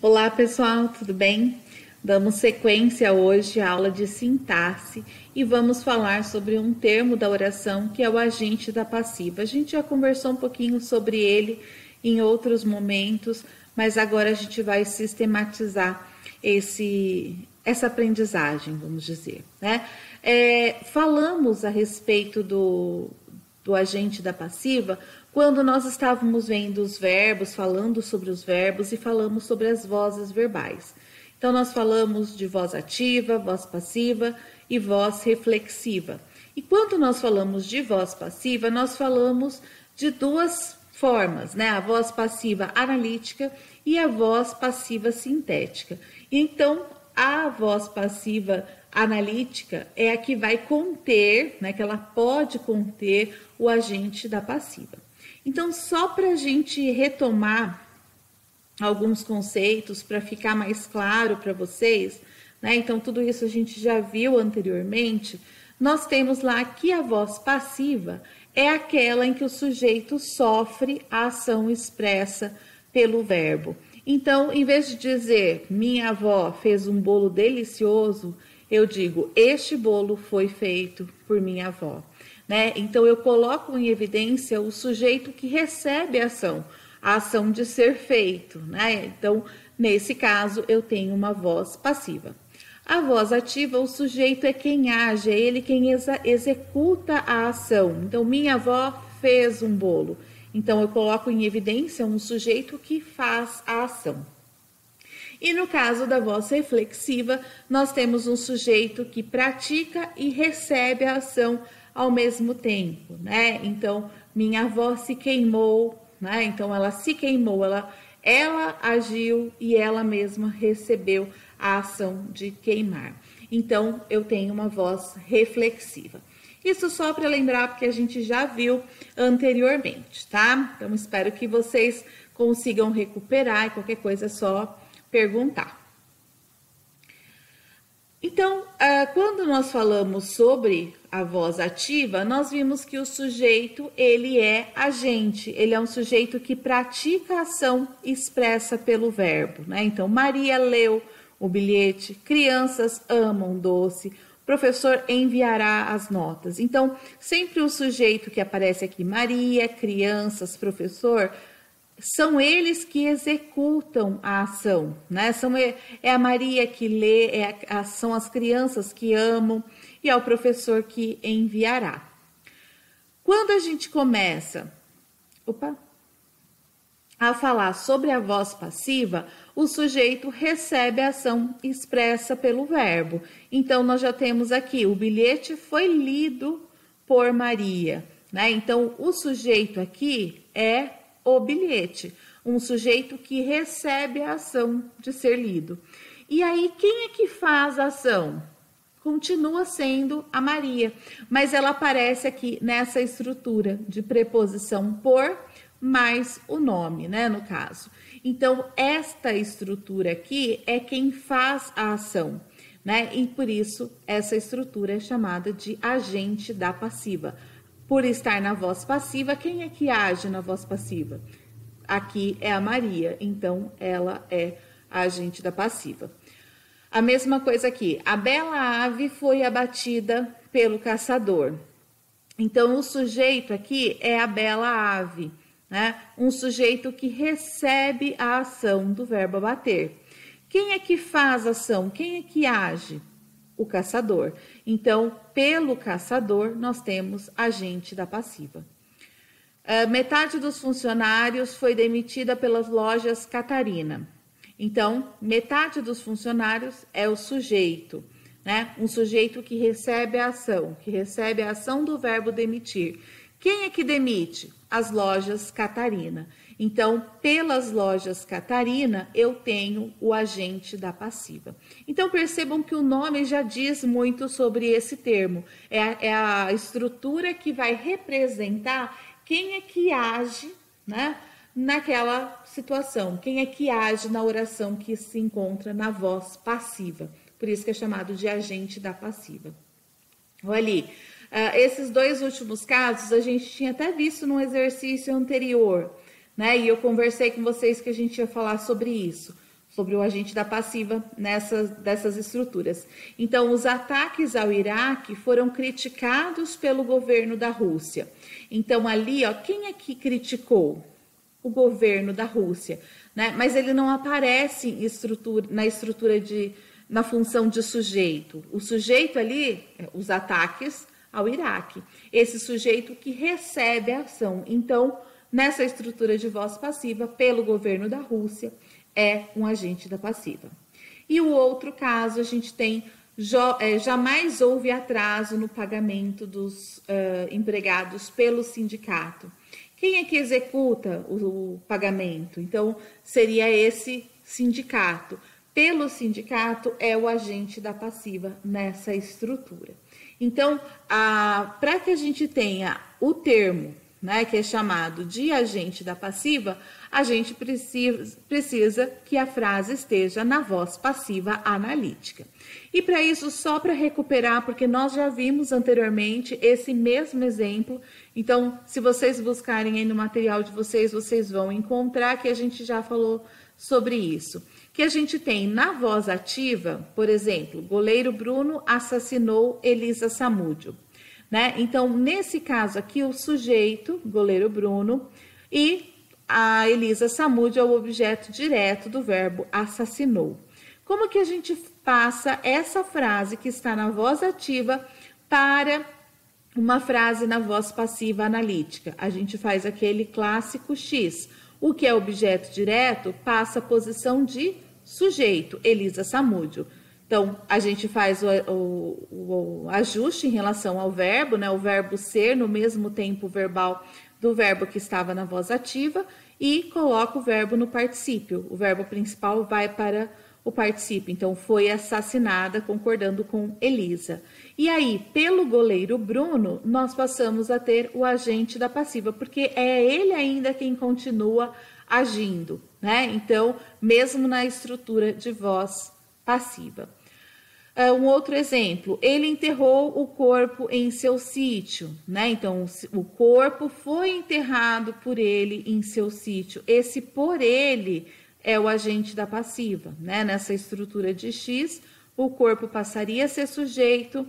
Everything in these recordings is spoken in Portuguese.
Olá pessoal, tudo bem? Damos sequência hoje à aula de sintaxe e vamos falar sobre um termo da oração que é o agente da passiva. A gente já conversou um pouquinho sobre ele em outros momentos, mas agora a gente vai sistematizar essa aprendizagem, vamos dizer, né? Falamos a respeito do agente da passiva quando nós estávamos vendo os verbos, falando sobre os verbos e falamos sobre as vozes verbais. Então, nós falamos de voz ativa, voz passiva e voz reflexiva. E quando nós falamos de voz passiva, nós falamos de duas formas, né? A voz passiva analítica e a voz passiva sintética. Então, a voz passiva analítica é a que vai conter, né? Que ela pode conter o agente da passiva. Então, só para a gente retomar alguns conceitos para ficar mais claro para vocês, né? Então, tudo isso a gente já viu anteriormente. Nós temos lá que a voz passiva é aquela em que o sujeito sofre a ação expressa pelo verbo. Então, em vez de dizer minha avó fez um bolo delicioso, eu digo este bolo foi feito por minha avó. Né? Então, eu coloco em evidência o sujeito que recebe a ação de ser feito. Né? Então, nesse caso, eu tenho uma voz passiva. A voz ativa, o sujeito é quem age, é ele quem executa a ação. Então, minha avó fez um bolo. Então, eu coloco em evidência um sujeito que faz a ação. E no caso da voz reflexiva, nós temos um sujeito que pratica e recebe a ação ao mesmo tempo, né? Então, minha avó se queimou, né? Então, ela se queimou, ela agiu e ela mesma recebeu a ação de queimar. Então, eu tenho uma voz reflexiva. Isso só para lembrar, porque a gente já viu anteriormente, tá? Então, espero que vocês consigam recuperar e qualquer coisa é só perguntar. Então, quando nós falamos sobre a voz ativa, nós vimos que o sujeito, ele é agente, ele é um sujeito que pratica a ação expressa pelo verbo, né? Então, Maria leu o bilhete, crianças amam doce, o professor enviará as notas. Então, sempre o sujeito que aparece aqui, Maria, crianças, professor, são eles que executam a ação, né? É a Maria que lê, são as crianças que amam e é o professor que enviará. Quando a gente começa a falar sobre a voz passiva, o sujeito recebe a ação expressa pelo verbo. Então, nós já temos aqui, o bilhete foi lido por Maria, né? Então, o sujeito aqui é o bilhete, um sujeito que recebe a ação de ser lido. E aí, quem é que faz a ação? Continua sendo a Maria, mas ela aparece aqui nessa estrutura de preposição por mais o nome, né, no caso. Então, esta estrutura aqui é quem faz a ação, né? E por isso, essa estrutura é chamada de agente da passiva. Por estar na voz passiva, quem é que age na voz passiva? Aqui é a Maria, então ela é a agente da passiva. A mesma coisa aqui, a bela ave foi abatida pelo caçador. Então, o sujeito aqui é a bela ave, né? Um sujeito que recebe a ação do verbo abater. Quem é que faz a ação? Quem é que age? O caçador. Então, pelo caçador, nós temos agente da passiva. Metade dos funcionários foi demitida pelas lojas Catarina. Então, metade dos funcionários é o sujeito, né? Um sujeito que recebe a ação do verbo demitir. Quem é que demite? As lojas Catarina. Então, pelas lojas Catarina, eu tenho o agente da passiva. Então, percebam que o nome já diz muito sobre esse termo. É a estrutura que vai representar quem é que age, né, naquela situação. Quem é que age na oração que se encontra na voz passiva. Por isso que é chamado de agente da passiva. Olha ali. Esses dois últimos casos a gente tinha até visto num exercício anterior, né? E eu conversei com vocês que a gente ia falar sobre isso. sobre o agente da passiva dessas estruturas. Então, os ataques ao Iraque foram criticados pelo governo da Rússia. Então, ali, ó, quem é que criticou? O governo da Rússia, né? Mas ele não aparece na função de sujeito. O sujeito ali, os ataques ao Iraque. Esse sujeito que recebe a ação. Então, nessa estrutura de voz passiva, pelo governo da Rússia, é um agente da passiva. E o outro caso, a gente tem jamais houve atraso no pagamento dos empregados pelo sindicato. Quem é que executa o pagamento? Então, seria esse sindicato. Pelo sindicato, é o agente da passiva nessa estrutura. Então, para que a gente tenha o termo, né, que é chamado de agente da passiva, a gente precisa que a frase esteja na voz passiva analítica. E para isso, só para recuperar, porque nós já vimos anteriormente esse mesmo exemplo, então, se vocês buscarem aí no material de vocês, vocês vão encontrar que a gente já falou sobre isso. Que a gente tem na voz ativa, por exemplo, goleiro Bruno assassinou Elisa Samúdio. Né? Então, nesse caso aqui, o sujeito, goleiro Bruno, e a Elisa Samúdio é o objeto direto do verbo assassinou. Como que a gente passa essa frase que está na voz ativa para uma frase na voz passiva analítica? A gente faz aquele clássico X. O que é objeto direto passa a posição de sujeito, Elisa Samúdio. Então, a gente faz o ajuste em relação ao verbo, né? O verbo ser no mesmo tempo verbal do verbo que estava na voz ativa e coloca o verbo no particípio. O verbo principal vai para o particípio. Então, foi assassinada, concordando com Elisa. E aí, pelo goleiro Bruno, nós passamos a ter o agente da passiva, porque é ele ainda quem continua agindo, né? Então, mesmo na estrutura de voz passiva. Um outro exemplo, ele enterrou o corpo em seu sítio, né? Então, o corpo foi enterrado por ele em seu sítio. Esse por ele é o agente da passiva, né? Nessa estrutura de X, o corpo passaria a ser sujeito,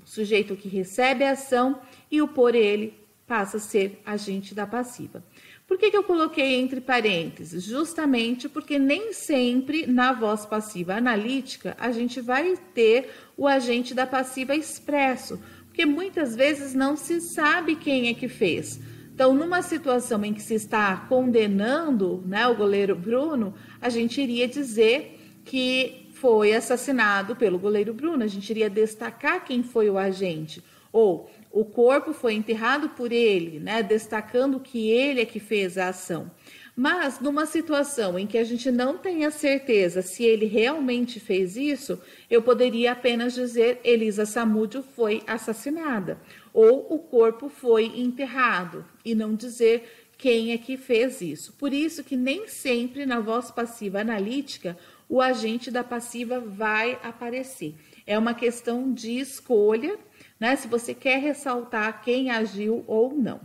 o sujeito que recebe a ação, e o por ele passa a ser agente da passiva. Por que eu coloquei entre parênteses? Justamente porque nem sempre na voz passiva analítica a gente vai ter o agente da passiva expresso, porque muitas vezes não se sabe quem é que fez. Então, numa situação em que se está condenando, né, o goleiro Bruno, a gente iria dizer que foi assassinado pelo goleiro Bruno, a gente iria destacar quem foi o agente, ou o corpo foi enterrado por ele, né, destacando que ele é que fez a ação. Mas numa situação em que a gente não tem a certeza se ele realmente fez isso, eu poderia apenas dizer Elisa Samúdio foi assassinada, ou o corpo foi enterrado, e não dizer quem é que fez isso. Por isso que nem sempre na voz passiva analítica o agente da passiva vai aparecer. É uma questão de escolha, né? Se você quer ressaltar quem agiu ou não.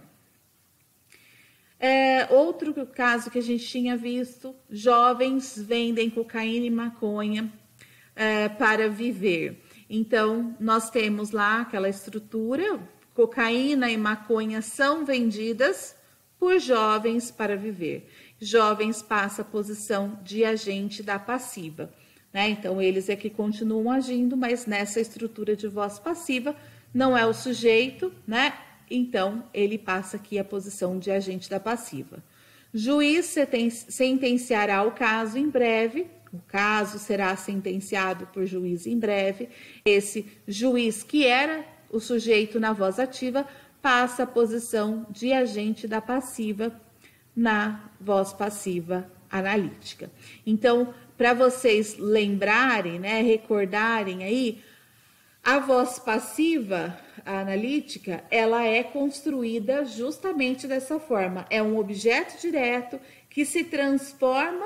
Outro caso que a gente tinha visto, jovens vendem cocaína e maconha para viver. Então, nós temos lá aquela estrutura, cocaína e maconha são vendidas por jovens para viver. Jovens passa a posição de agente da passiva, né? Então, eles é que continuam agindo, mas nessa estrutura de voz passiva não é o sujeito, né? Então, ele passa aqui a posição de agente da passiva. Juiz sentenciará o caso em breve. O caso será sentenciado por juiz em breve. Esse juiz que era o sujeito na voz ativa passa a posição de agente da passiva na voz passiva analítica. Então, para vocês lembrarem, né, recordarem aí, a voz passiva analítica, ela é construída justamente dessa forma. É um objeto direto que se transforma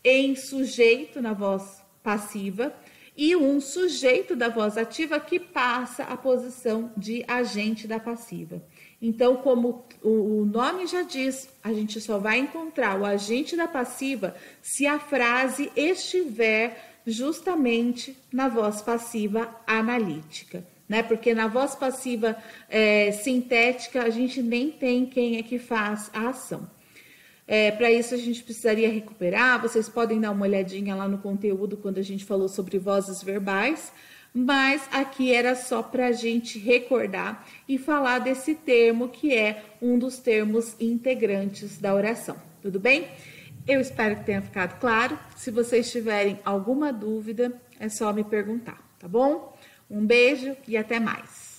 em sujeito na voz passiva e um sujeito da voz ativa que passa a posição de agente da passiva. Então, como o nome já diz, a gente só vai encontrar o agente da passiva se a frase estiver justamente na voz passiva analítica, né? Porque na voz passiva sintética a gente nem tem quem é que faz a ação. Para isso a gente precisaria recuperar, vocês podem dar uma olhadinha lá no conteúdo quando a gente falou sobre vozes verbais, mas aqui era só para a gente recordar e falar desse termo que é um dos termos integrantes da oração, tudo bem? Eu espero que tenha ficado claro. Se vocês tiverem alguma dúvida, é só me perguntar, tá bom? Um beijo e até mais!